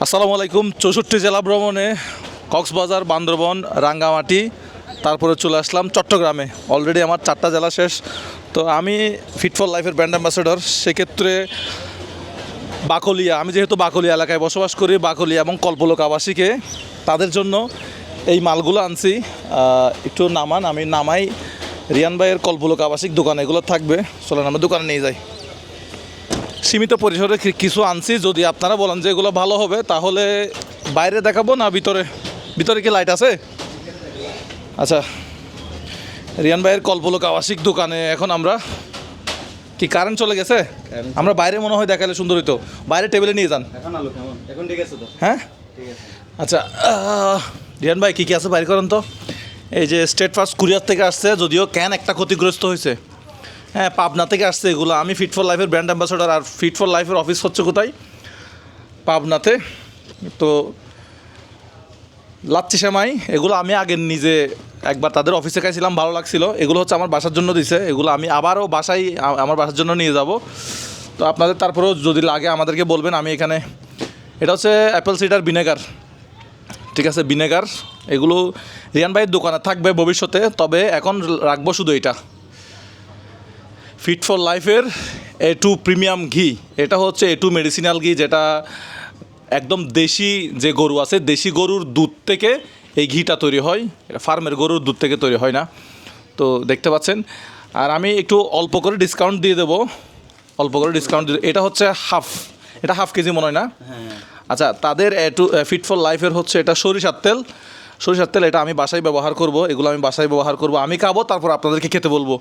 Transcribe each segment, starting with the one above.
আসসালামু আলাইকুম। 64 জেলা ভ্রমণে কক্সবাজার, বান্দরবন, রাঙ্গামাটি, তারপরে চলে আসলাম চট্টগ্রামে। অলরেডি আমার 4টা জেলা শেষ। তো আমি ফিট ফর লাইফের ব্র্যান্ড অ্যাম্বাসেডর। সেক্ষেত্রে বাকলিয়া, আমি যেহেতু বাকলিয়া এলাকায় বসবাস করি, বাকলিয়া এবং কল্পলোক আবাসিকে তাদের জন্য এই মালগুলো আনছি। একটু নামান, আমি নামাই। রিয়ান ভাইয়ের কল্পলোক আবাসিক দোকান এগুলো থাকবে, চলেন আমরা দোকানে নিয়ে যাই। সীমিত পরিসরে কিছু আনছি, যদি আপনারা বলেন যে এগুলো ভালো হবে তাহলে বাইরে দেখাবো না ভিতরে। ভিতরে কি লাইট আছে? আচ্ছা, রিয়ান ভাইয়ের কল্পলোক আবাসিক দোকানে এখন আমরা কি কারেন্ট চলে গেছে? আমরা বাইরে মনে হয় দেখালে সুন্দর হইতো। বাইরে টেবিলে নিয়ে যান। এখন আলো কেমন? এখন ঠিক আছে তো? হ্যাঁ, ঠিক আছে। আচ্ছা। রিয়ান ভাই কী কী আছে বাইরে করেন তো। এই যে স্টেট ফার্স্ট কুরিয়ার থেকে আসছে, যদিও ক্যান একটা ক্ষতিগ্রস্ত হয়েছে। হ্যাঁ, পাবনা থেকে আসছে এগুলো। আমি ফিট ফর লাইফের ব্র্যান্ড অ্যাম্বাসেডর। আর ফিট ফর লাইফের অফিস হচ্ছে কোথায়? পাবনাতে। তো লাচ্ছি সেমাই এগুলো আমি আগে নিজে একবার তাদের অফিসে খাইছিলাম, ভালো লাগছিল। এগুলো হচ্ছে আমার বাসার জন্য দিছে। এগুলো আমি আবারও বাসায় আমার বাসার জন্য নিয়ে যাব। তো আপনাদের তারপরেও যদি লাগে আমাদেরকে বলবেন। আমি এখানে, এটা হচ্ছে অ্যাপেল সিডার ভিনেগার, ঠিক আছে, ভিনেগার। এগুলো রিয়ান ভাইয়ের দোকানে থাকবে ভবিষ্যতে, তবে এখন রাখবো শুধু এটা। ফিট ফর লাইফের A2 প্রিমিয়াম ঘি, এটা হচ্ছে A2 মেডিসিনাল ঘি, যেটা একদম দেশি যে গরু আছে, দেশি গরুর দুধ থেকে এই ঘিটা তৈরি হয়। এটা ফার্মের গরুর দুধ থেকে তৈরি হয় না। তো দেখতে পাচ্ছেন। আর আমি একটু অল্প করে ডিসকাউন্ট দিয়ে দেবো, অল্প করে ডিসকাউন্ট দিয়ে। এটা হচ্ছে হাফ, এটা হাফ কেজি মনে হয় না? হ্যাঁ। আচ্ছা, তাদের A2 ফিট ফর লাইফের হচ্ছে এটা সরিষার তেল। সরিষার তেল, এটা আমি বাসায় ব্যবহার করব। এগুলো আমি বাসায় ব্যবহার করব, আমি খাবো, তারপর আপনাদেরকে খেতে বলবো।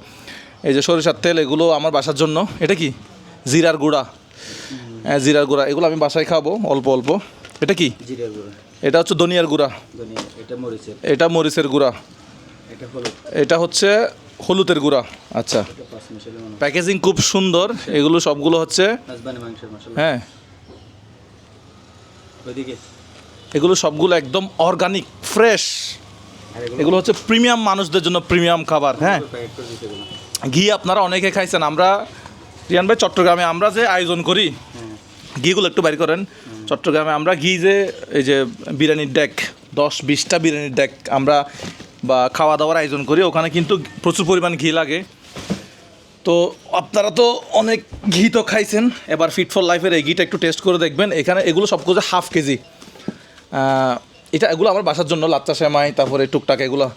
এই যে সরিষার তেল, এগুলো আমার বাসার জন্য। এটা কি? জিরার গুঁড়া। হ্যাঁ, জিরার গুঁড়া, এগুলো আমি বাসায় খাবো অল্প অল্প। এটা কি? জিরার গুঁড়া। এটা হচ্ছে ধনিয়ার গুঁড়া। ধনিয়া, এটা মরিচের। এটা মরিচের গুঁড়া। এটা হলুদ। এটা হচ্ছে হলুদের গুঁড়া। আচ্ছা, এটা পাঁচ মিশালি মনে হয়। প্যাকেজিং খুব সুন্দর। এগুলো সবগুলো হচ্ছে, মেজবানি মাংসের মশলা। হ্যাঁ, ওইদিকে। এগুলো সবগুলো একদম অর্গানিক, ফ্রেশ। আর এগুলো হচ্ছে প্রিমিয়াম মানুষদের জন্য প্রিমিয়াম খাবার। হ্যাঁ, প্যাকেট করে দিতে এগুলো। ঘি আপনারা অনেকে খাইছেন। আমরা রিয়ান ভাই চট্টগ্রামে আমরা যে আয়োজন করি, হ্যাঁ। ঘিগুলো একটু বাইর করেন। চট্টগ্রামে আমরা ঘি যে এই যে বিরিয়ানির ডেক, 10-20টা বিরিয়ানির ডেক আমরা বা খাওয়া দাওয়ার আয়োজন করি, ওখানে কিন্তু প্রচুর পরিমাণ ঘি লাগে। তো আপনারা তো অনেক ঘি তো খাইছেন, এবার ফিট ফর লাইফের এই ঘিটা একটু টেস্ট করে দেখবেন। এখানে এগুলো সব কিছু হাফ কেজি। এগুলো আমার বাসার জন্য, লাচ্চা সেমাই, তারপরে টুকটাক এগুলো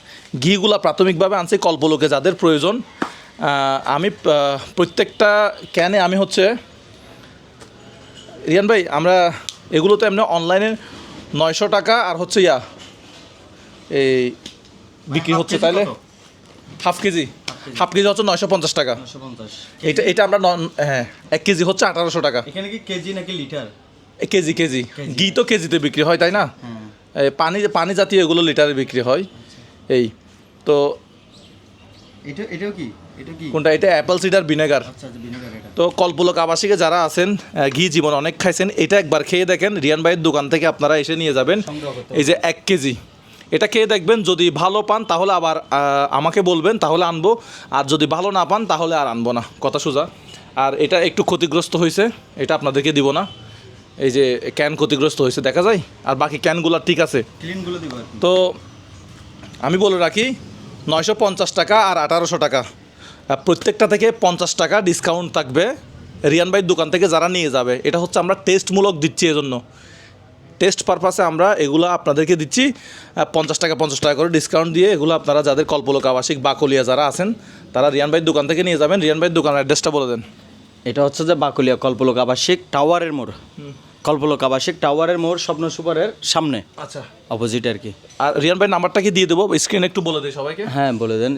ঘিগুলো প্রাথমিকভাবে আনছি কল্পলোকে যাদের প্রয়োজন। আমি প্রত্যেকটা ক্যানে আমি হচ্ছে, রিয়ান ভাই আমরা এগুলো তো এমনি অনলাইনে 900 টাকা আর হচ্ছে এই বিক্রি হচ্ছে, তাইলে হাফ কেজি হচ্ছে 950 টাকা। 950। এটা আমরা হ্যাঁ, 1 কেজি হচ্ছে 1800 টাকা। এখানে কি কেজি নাকি লিটার? কেজি কেজি ঘি তো কেজিতে বিক্রি হয়, তাই না? হ্যাঁ। পানি জাতীয় এগুলো লিটারে বিক্রি হয়। এই তো এটাও কি? এটা কি? কোনটা? এটা অ্যাপেল সিডার ভিনেগার। আচ্ছা, ভিনেগার এটা। তো কল্পলোক আবাসিকে যারা আছেন, ঘি জীবন অনেক খাইছেন, এটা একবার খেয়ে দেখেন। রিয়ান ভাইয়ের দোকান থেকে আপনারা এসে নিয়ে যাবেন। সংগ্রহ করতে এই যে 1 কেজি, এটা খেয়ে দেখবেন। যদি ভালো পান তাহলে আবার আমাকে বলবেন, তাহলে আনবো। আর যদি ভালো না পান তাহলে আর আনবো না, কথা সোজা। আর এটা একটু ক্ষতিগ্রস্ত হয়েছে, এটা আপনাদেরকে দিব না। এই যে ক্যান ক্ষতিগ্রস্ত হয়েছে দেখা যায়, আর বাকি ক্যানগুলো ঠিক আছে। ক্লিনগুলো দিব আর কি। তো আমি বলে রাখি, 950 টাকা আর 1800 টাকা, প্রত্যেকটা থেকে 50 টাকা ডিসকাউন্ট থাকবে রিয়ান ভাইয়ের দোকান থেকে যারা নিয়ে যাবে। এটা হচ্ছে আমরা টেস্টমূলক দিচ্ছি, এজন্য টেস্ট পারপাসে আমরা এগুলো আপনাদেরকে দিচ্ছি 50 টাকা করে ডিসকাউন্ট দিয়ে। এগুলো আপনারা যাদের কল্পলোক আবাসিক বাকলিয়া যারা আছেন, তারা রিয়ান ভাইয়ের দোকান থেকে নিয়ে যাবেন। রিয়ান ভাইয়ের দোকানের অ্যাড্রেসটা বলে দেন। এটা হচ্ছে যে বাকলিয়া কল্পলোক আবাসিক টাওয়ারের মোড়। কল্পলোক আবাসিক টাওয়ারের মোড়, স্বপ্ন সুপারের সামনে, আচ্ছা, অপোজিট আর কি। আর রিয়ান ভাইয়ের নাম্বারটা কি দিয়ে দেবো? স্ক্রিনে একটু বলে দিই সবাইকে। হ্যাঁ, বলে দেন।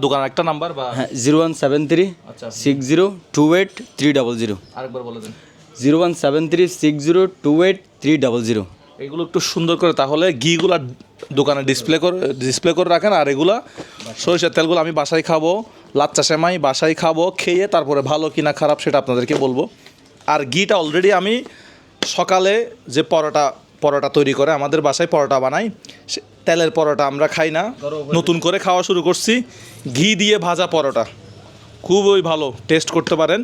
দোকানের একটা নাম্বার বা, হ্যাঁ, 0173 আচ্ছা 6028 300। আরেকবার বলে দেন। 0173 6028 300। এগুলো একটু সুন্দর করে তাহলে ঘিগুলা দোকানে ডিসপ্লে করে রাখেন। আর এগুলা সরিষার তেলগুলো আমি বাসায় খাবো, লাচ্চা সেমাই বাসায় খাবো, খেয়ে তারপরে ভালো কিনা খারাপ সেটা আপনাদেরকে বলবো। আর ঘিটা অলরেডি আমি সকালে যে পরোটা তৈরি করে আমাদের বাসায় পরোটা বানাই, তেলের পরোটা আমরা খাই না, নতুন করে খাওয়া শুরু করছি। ঘি দিয়ে ভাজা পরোটা খুবই ভালো, টেস্ট করতে পারেন।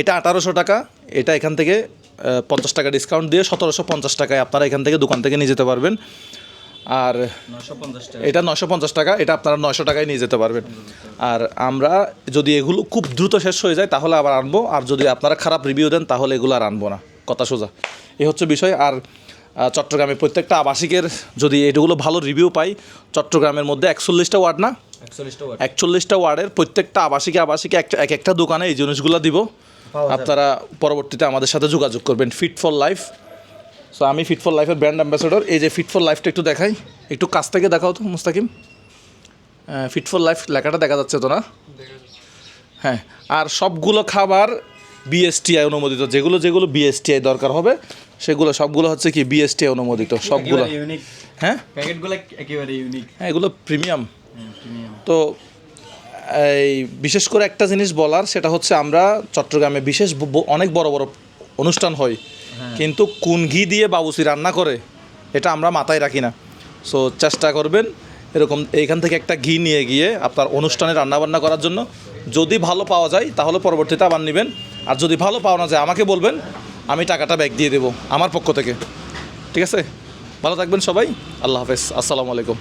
এটা 1800 টাকা। এটা এখান থেকে 50 টাকা ডিসকাউন্ট দিয়ে 1750 টাকায় আপনারা এখান থেকে দোকান থেকে নিয়ে যেতে পারবেন। আর 950 টাকা। এটা 950 টাকা, এটা আপনারা 900 টাকায় নিয়ে যেতে পারবেন। আর আমরা যদি এগুলো খুব দ্রুত শেষ হয়ে যায় তাহলে আবার আনবো, আর যদি আপনারা খারাপ রিভিউ দেন তাহলে এগুলো আর আনবো না, কথা সোজা। এই হচ্ছে বিষয়। আর চট্টগ্রামে প্রত্যেকটা আবাসিকের যদি এগুলো ভালো রিভিউ পাই, চট্টগ্রামের মধ্যে 41টা ওয়ার্ড না, 41টা ওয়ার্ডের প্রত্যেকটা আবাসিকে এক একটা দোকানে এই জিনিসগুলো দিব। আপনারা পরবর্তীতে আমাদের সাথে যোগাযোগ করবেন। Fit for life. সো আমি ফিট ফর লাইফের ব্র্যান্ড অ্যাম্বাসেডর। এই যে ফিট ফর লাইফটা একটু দেখাই, একটু কাছ থেকে দেখাও তো মুস্তাকিম। ফিট ফর লাইফ লেখাটা দেখা যাচ্ছে তো না? হ্যাঁ। আর সবগুলো খাবার বিএসটিআই অনুমোদিত, যেগুলো যেগুলো বিএসটিআই দরকার হবে সেগুলো সবগুলো হচ্ছে কি বিএসটিআই অনুমোদিত সবগুলো। ইউনিক, হ্যাঁ প্যাকেটগুলো একেবারে ইউনিক। হ্যাঁ, এগুলো প্রিমিয়াম। তো এই বিশেষ করে একটা জিনিস বলার, সেটা হচ্ছে আমরা চট্টগ্রামে বিশেষ অনেক বড় বড় অনুষ্ঠান হয়, কিন্তু কোন ঘি দিয়ে বাবুসি রান্না করে এটা আমরা মাথায় রাখি না। সো চেষ্টা করবেন এরকম এইখান থেকে একটা ঘি নিয়ে গিয়ে আপনার অনুষ্ঠানে রান্নাবান্না করার জন্য। যদি ভালো পাওয়া যায় তাহলে পরবর্তীতে আবার নেবেন, আর যদি ভালো পাওয়া না যায় আমাকে বলবেন, আমি টাকাটা ব্যাক দিয়ে দেবো আমার পক্ষ থেকে। ঠিক আছে? ভালো থাকবেন সবাই। আল্লাহ হাফেজ। আসসালামু আলাইকুম।